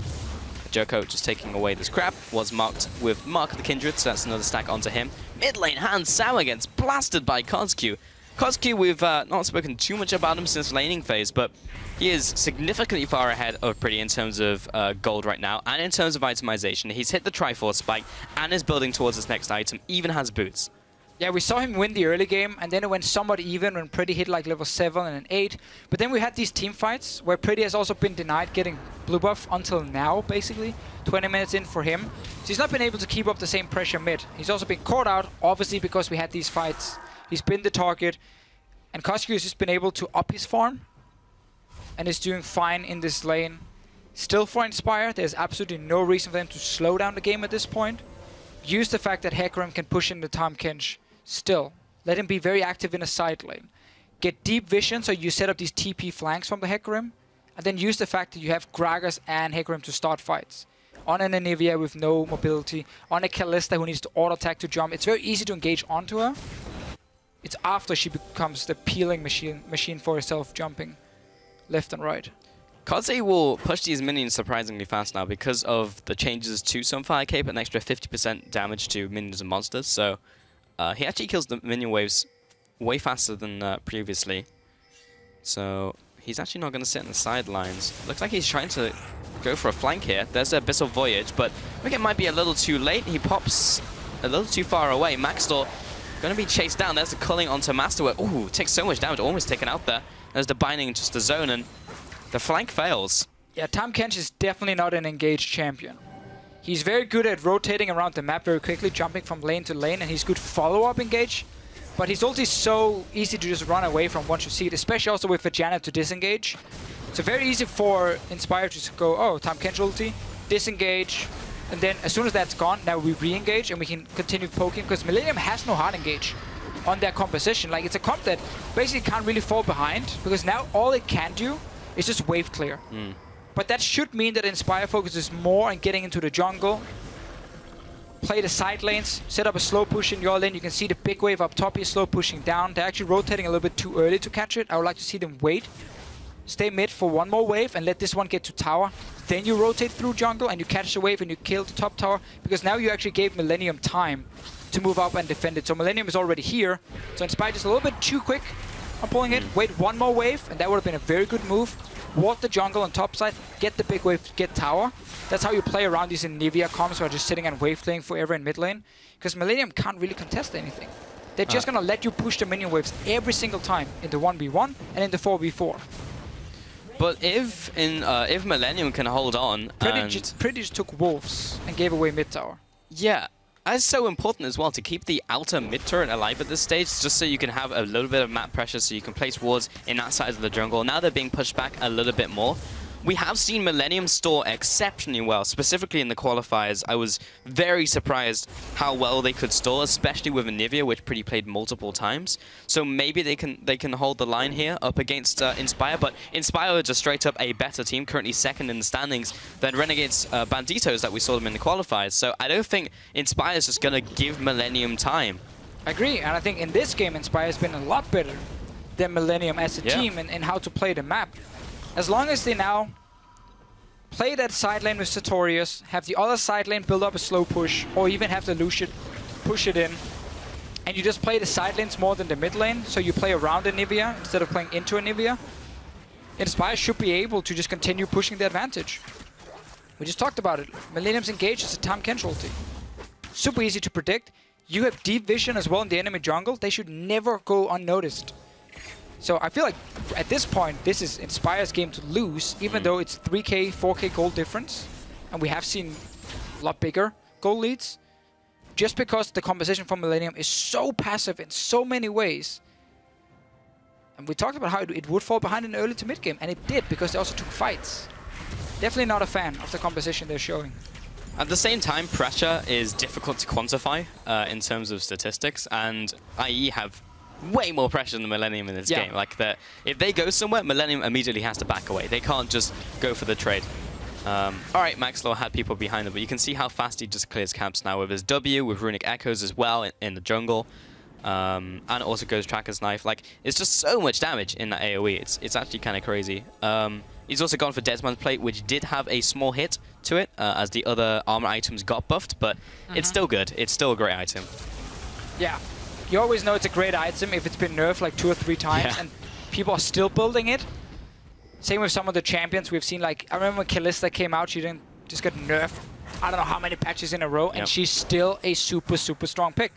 Joko just taking away this grab was marked with Mark of the Kindred, so that's another stack onto him. Mid lane, Hans Sauer gets blasted by Kozq. Kozq, we've not spoken too much about him since laning phase, but he is significantly far ahead of Pretty in terms of gold right now, and in terms of itemization. He's hit the Triforce spike and is building towards his next item, even has boots. Yeah, we saw him win the early game, and then it went somewhat even when Pretty hit like level 7 and an 8. But then we had these team fights where Pretty has also been denied getting blue buff until now, basically. 20 minutes in for him. So he's not been able to keep up the same pressure mid. He's also been caught out, obviously, because we had these fights. He's been the target, and Kozq has just been able to up his farm, and is doing fine in this lane. Still for Inspire, there's absolutely no reason for them to slow down the game at this point. Use the fact that Hecarim can push into Tahm Kench. Still, let him be very active in a side lane. Get deep vision so you set up these TP flanks from the Hecarim, and then use the fact that you have Gragas and Hecarim to start fights. On an Anivia with no mobility, on a Kalista who needs to auto-attack to jump. It's very easy to engage onto her. It's after she becomes the peeling machine for herself, jumping left and right. Kaze will push these minions surprisingly fast now because of the changes to Sunfire Cape, an extra 50% damage to minions and monsters, so he actually kills the minion waves way faster than previously. So he's actually not going to sit in the sidelines. Looks like he's trying to go for a flank here. There's the Abyssal Voyage, but I think it might be a little too late. He pops a little too far away. Maxtor going to be chased down. There's the culling onto Masterwork. Ooh, takes so much damage, almost taken out there. There's the binding into the zone, and the flank fails. Yeah, Tahm Kench is definitely not an engaged champion. He's very good at rotating around the map very quickly, jumping from lane to lane, and he's good follow-up engage. But his ulti is so easy to just run away from once you see it, especially also with Vajana to disengage. So very easy for Inspire to just go, oh, Tahm Kench ulti, disengage, and then as soon as that's gone, now we re-engage and we can continue poking, because Millenium has no hard engage on their composition. Like, it's a comp that basically can't really fall behind, because now all it can do is just wave clear. But that should mean that Inspire focuses more on getting into the jungle, play the side lanes, set up a slow push in your lane. You can see the big wave up top here, slow pushing down. They're actually rotating a little bit too early to catch it. I would like to see them wait, stay mid for one more wave, and let this one get to tower. Then you rotate through jungle, and you catch the wave, and you kill the top tower, because now you actually gave Millenium time to move up and defend it. So Millenium is already here. So Inspire just a little bit too quick on pulling it. Wait one more wave, and that would have been a very good move. Ward the jungle on top side, get the big wave, get tower. That's how you play around these Nivea comps who are just sitting and wave playing forever in mid lane. Because Millenium can't really contest anything. They're just gonna let you push the minion waves every single time in the 1v1 and in the 4v4. But if Millenium can hold on, Pretty just took wolves and gave away mid tower. Yeah. That's so important as well, to keep the outer mid turret alive at this stage, just so you can have a little bit of map pressure, so you can place wards in that side of the jungle. Now they're being pushed back a little bit more. We have seen Millenium store exceptionally well, specifically in the qualifiers. I was very surprised how well they could store, especially with Anivia, which Pretty played multiple times. So maybe they can hold the line here up against Inspire, but Inspire are just straight up a better team, currently second in the standings than Renegades Banditos that we saw them in the qualifiers. So I don't think Inspire is just going to give Millenium time. I agree, and I think in this game Inspire has been a lot better than Millenium as a team in how to play the map. As long as they now play that side lane with Sartorius, have the other side lane build up a slow push, or even have the Lucian push it in, and you just play the side lanes more than the mid lane, so you play around Anivia instead of playing into Anivia, Inspire should be able to just continue pushing the advantage. We just talked about it. Millenium's engaged as a Tahm Kench ulti. Super easy to predict. You have deep vision as well in the enemy jungle. They should never go unnoticed. So I feel like at this point, this is Inspire's game to lose, even though it's 3k, 4k gold difference. And we have seen a lot bigger goal leads. Just because the composition from Millenium is so passive in so many ways. And we talked about how it would fall behind in the early to mid game. And it did, because they also took fights. Definitely not a fan of the composition they're showing. At the same time, pressure is difficult to quantify in terms of statistics, and IE have way more pressure than Millenium in this game. Like, if they go somewhere, Millenium immediately has to back away. They can't just go for the trade. Alright, Maxlaw had people behind him, but you can see how fast he just clears camps now with his W, with Runic Echoes as well in the jungle. And also goes Tracker's Knife. Like, it's just so much damage in that AoE. It's actually kind of crazy. He's also gone for Deadman's Plate, which did have a small hit to it, as the other armor items got buffed, but it's still good. It's still a great item. Yeah. You always know it's a great item if it's been nerfed like 2 or 3 times, and people are still building it. Same with some of the champions we've seen. Like, I remember when Kalista came out, she didn't just got nerfed, I don't know how many patches in a row, and she's still a super, super strong pick.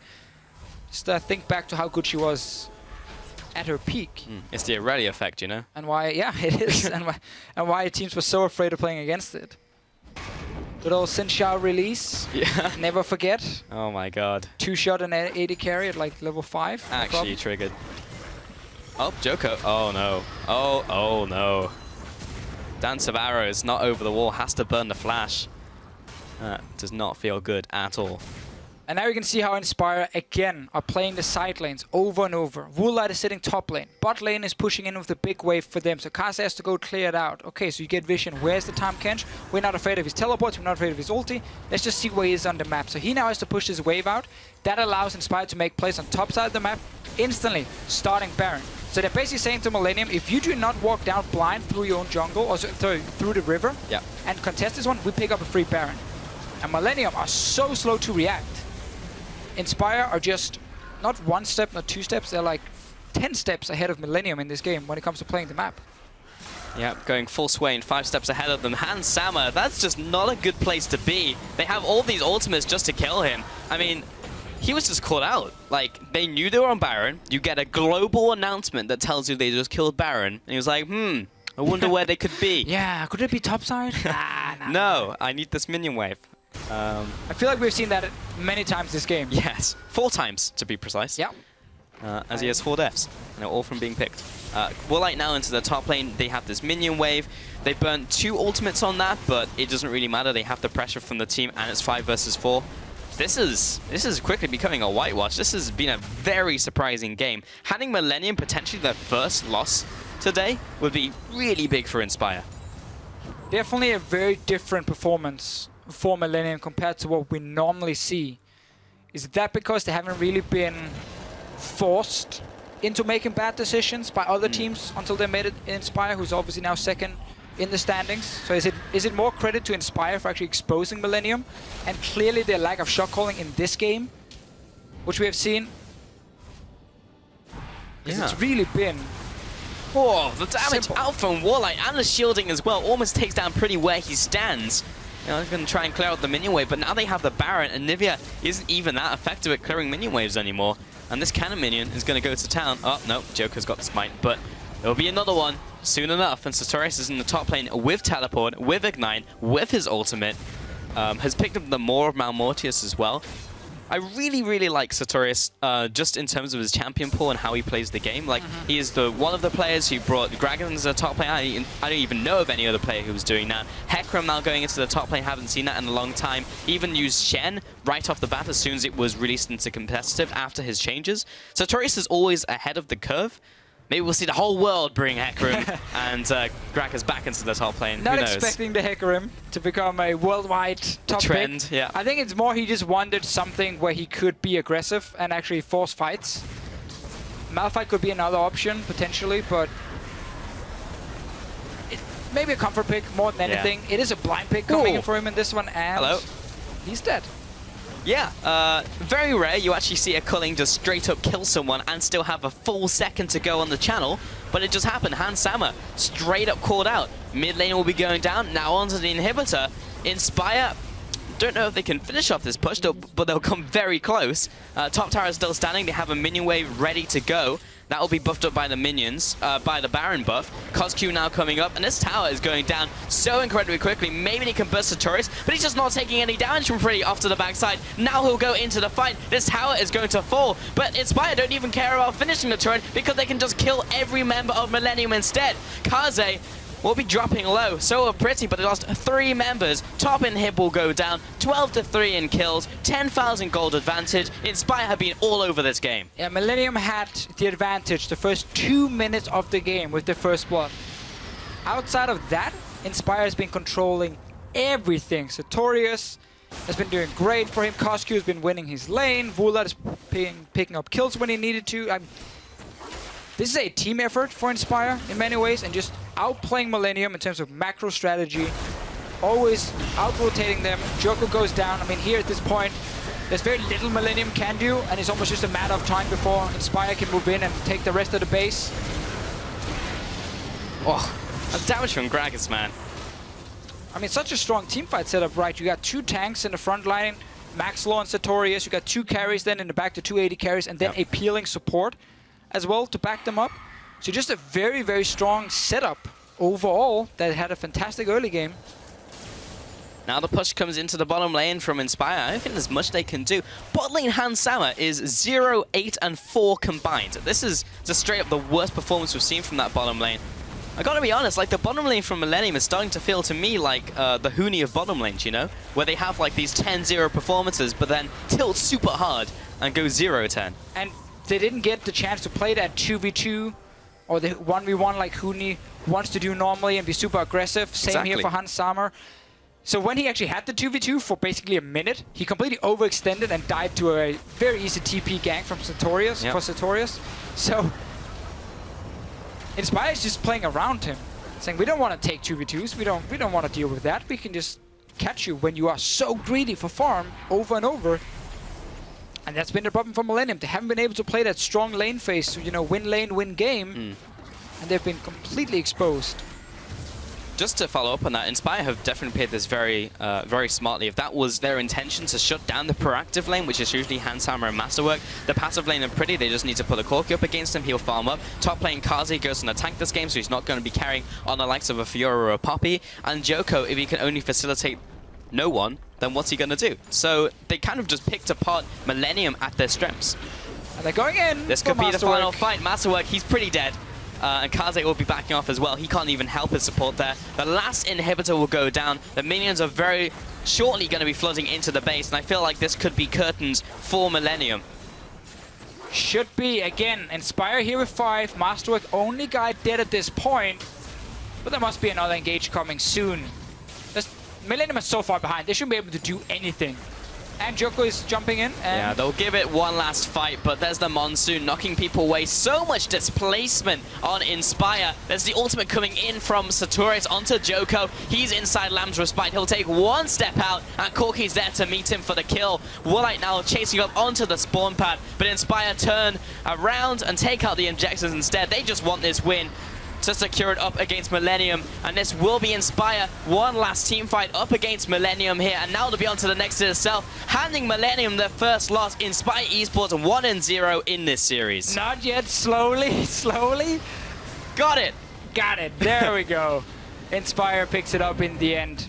Just think back to how good she was at her peak. It's the Aurelia effect, you know? And why, it is, and why teams were so afraid of playing against it. Good old Xin Xiao release. Yeah. Never forget. Oh my god. 2-shot and 80 carry at like level 5. Actually triggered. Oh, Joko. Oh no. Oh no. Dance of Arrows, not over the wall, has to burn the flash. That does not feel good at all. And now you can see how Inspire, again, are playing the side lanes over and over. Woolite is sitting top lane. Bot lane is pushing in with the big wave for them. So Kasa has to go clear it out. Okay, so you get vision. Where's the Tahm Kench? We're not afraid of his teleports. We're not afraid of his ulti. Let's just see where he is on the map. So he now has to push his wave out. That allows Inspire to make plays on top side of the map, instantly starting Baron. So they're basically saying to Millenium, if you do not walk down blind through your own jungle, or through the river, and contest this one, we pick up a free Baron. And Millenium are so slow to react. Inspire are just not 1 step, not 2 steps, they're like 10 steps ahead of Millenium in this game when it comes to playing the map. Yeah, going full Swain, 5 steps ahead of them. Hans Sama, that's just not a good place to be. They have all these ultimates just to kill him. I mean, he was just caught out. Like, they knew they were on Baron. You get a global announcement that tells you they just killed Baron. And he was like, I wonder where they could be. Yeah, could it be topside? No, I need this minion wave. I feel like we've seen that many times this game. Yes, 4 times to be precise. Yeah. As he has 4 deaths, and they're all from being picked. Woolite now into the top lane. They have this minion wave. They burnt 2 ultimates on that, but it doesn't really matter. They have the pressure from the team, and it's 5 versus 4. This is quickly becoming a whitewash. This has been a very surprising game. Handing Millenium potentially their first loss today would be really big for Inspire. Definitely a very different performance for Millenium compared to what we normally see. Is that because they haven't really been forced into making bad decisions by other teams until they made it Inspire, who's obviously now second in the standings? So is it more credit to Inspire for actually exposing Millenium and clearly their lack of shot calling in this game, which we have seen? Because it's really been the damage out from Woolite and the shielding as well almost takes down Pretty where he stands. You know, they're going to try and clear out the minion wave, but now they have the Baron, and Nivea isn't even that effective at clearing minion waves anymore. And this cannon minion is going to go to town. Oh, no, Joker's got the smite, but there'll be another one soon enough. And Sartorius is in the top lane with teleport, with Ignite, with his ultimate. Has picked up the Maw of Malmortius as well. I really, really like Sartorius just in terms of his champion pool and how he plays the game. Like, he is one of the players who brought Gragan as a top player. I don't even know of any other player who was doing that. Hecarim now going into the top lane, haven't seen that in a long time. Even used Shen right off the bat as soon as it was released into competitive after his changes. Sartorius is always ahead of the curve. Maybe we'll see the whole world bring Hecarim and Gragas back into the top lane. Not Who knows? expecting the Hecarim to become a worldwide top trend, pick. yeah. I think it's more he just wanted something where he could be aggressive and actually force fights. Malphite could be another option, potentially, but maybe a comfort pick more than anything. It is a blind pick coming in for him in this one, and he's dead. Yeah, very rare you actually see a Culling just straight up kill someone and still have a full second to go on the channel, but it just happened. Hans Sama straight up called out. Mid lane will be going down, now onto the inhibitor. Inspire, don't know if they can finish off this push, but they'll come very close. Top tower is still standing, they have a minion wave ready to go. That will be buffed up by the minions, by the Baron buff. CosQ now coming up, and this tower is going down so incredibly quickly. Maybe he can burst the turret, but he's just not taking any damage from Pretty off to the backside. Now he'll go into the fight. This tower is going to fall, but Inspire don't even care about finishing the turret because they can just kill every member of Millenium instead. Kaze will be dropping low. So will Pretty, but they lost 3 members. Top inhib will go down, 12-3 in kills, 10,000 gold advantage. Inspire have been all over this game. Yeah, Millenium had the advantage the first 2 minutes of the game with the first blood. Outside of that, Inspire has been controlling everything. Sartorius has been doing great for him. Coscu has been winning his lane. Vula is picking up kills when he needed to. This is a team effort for Inspire in many ways, and just outplaying Millenium in terms of macro strategy. Always out-rotating them. Joko goes down. I mean, here at this point, there's very little Millenium can do, and it's almost just a matter of time before Inspire can move in and take the rest of the base. Oh, that's damage from Gragas, man. I mean, such a strong teamfight setup, right? You got 2 tanks in the front line, Maxlaw and Sartorius. You got 2 carries then in the back to 280 carries, and then a peeling support as well to back them up. So just a very, very strong setup overall that had a fantastic early game. Now the push comes into the bottom lane from Inspire. I don't think there's much they can do. Bot lane Hansama is 0, 8, and 4 combined. This is just straight up the worst performance we've seen from that bottom lane. I gotta be honest, like the bottom lane from Millenium is starting to feel to me like the Huni of bottom lanes, you know? Where they have like these 10-0 performances, but then tilt super hard and go 0-10. And they didn't get the chance to play that 2v2 or the 1v1 like Huni wants to do normally and be super aggressive. Same here for Hans Sammer. So when he actually had the 2v2 for basically a minute, he completely overextended and died to a very easy TP gank from Sartorius, for Sartorius. So Inspire is just playing around him, saying we don't want to take 2v2s, we don't want to deal with that. We can just catch you when you are so greedy for farm over and over. And that's been the problem for Millenium. They haven't been able to play that strong lane phase, so, you know, win lane, win game. And they've been completely exposed. Just to follow up on that, Inspire have definitely played this very smartly. If that was their intention to shut down the proactive lane, which is usually Hanshammer and Masterwork, the passive lane and Pretty, they just need to put a Corki up against him, he'll farm up. Top lane Kazi goes on a tank this game, so he's not going to be carrying on the likes of a Fiora or a Poppy. And Joko, if he can only facilitate no one, then what's he going to do? So they kind of just picked apart Millenium at their strengths. And they're going in. This could be the final fight. Masterwork, he's pretty dead. And Kaze will be backing off as well. He can't even help his support there. The last inhibitor will go down. The minions are very shortly going to be flooding into the base, and I feel like this could be curtains for Millenium. Should be. Again, Inspire here with 5. Masterwork only guy dead at this point. But there must be another engage coming soon. Millenium is so far behind. They shouldn't be able to do anything. And Joko is jumping in. And yeah, they'll give it one last fight, but there's the Monsoon knocking people away. So much displacement on Inspire. There's the ultimate coming in from Sartorius onto Joko. He's inside Lamb's Respite. He'll take one step out, and Corki's there to meet him for the kill. Woolite now chasing up onto the spawn pad, but Inspire turn around and take out the injectors instead. They just want this win to secure it up against Millenium, and this will be Inspire. One last team fight up against Millenium here, and now to be on to the next itself, handing Millenium their first loss. Inspire eSports 1-0 in this series. Not yet. Slowly, slowly. Got it. Got it. There we go. Inspire picks it up in the end.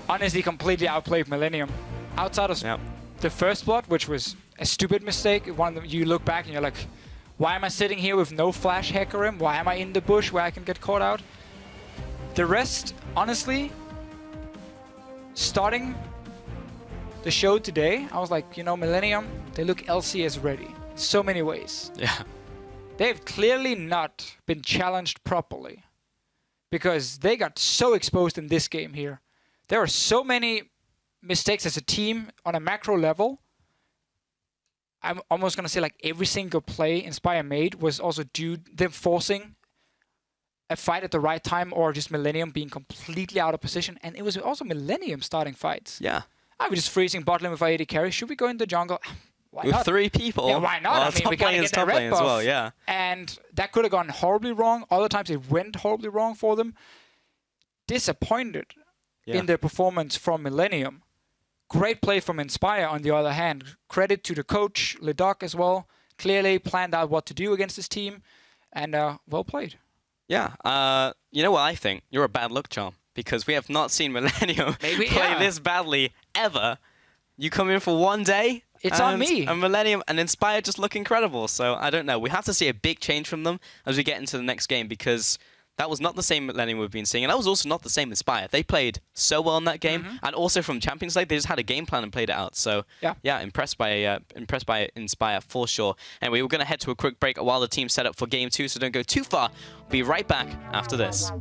Honestly, completely outplayed Millenium. Outside of the first blood, which was a stupid mistake. One of them, you look back and you're like, why am I sitting here with no flash Hecarim? Why am I in the bush where I can get caught out? The rest, honestly, starting the show today, I was like, you know, Millenium, they look LCS ready in so many ways. Yeah. They've clearly not been challenged properly because they got so exposed in this game here. There are so many mistakes as a team on a macro level. I'm almost going to say like every single play Inspire made was also due them forcing a fight at the right time or just Millenium being completely out of position. And it was also Millenium starting fights. Yeah. I was just freezing bot lane with 80 carry. Should we go in the jungle? Why with not? 3 people. Yeah, why not? Well, I mean, we gotta get that red buff. As well, yeah. And that could have gone horribly wrong. Other times it went horribly wrong for them. Disappointed in their performance from Millenium. Great play from Inspire, on the other hand. Credit to the coach, Ledoc as well. Clearly planned out what to do against this team, and well played. Yeah, you know what I think? You're a bad luck charm, because we have not seen Millenium play this badly ever. You come in for one day, it's on me. And Millenium and Inspire just look incredible. So I don't know. We have to see a big change from them as we get into the next game, because That was not the same Millenium we've been seeing, and that was also not the same Inspire. They played so well in that game, and also from Champions League, they just had a game plan and played it out. So yeah, impressed by Inspire for sure. Anyway, we're going to head to a quick break while the team's set up for Game 2, so don't go too far. We'll be right back after this.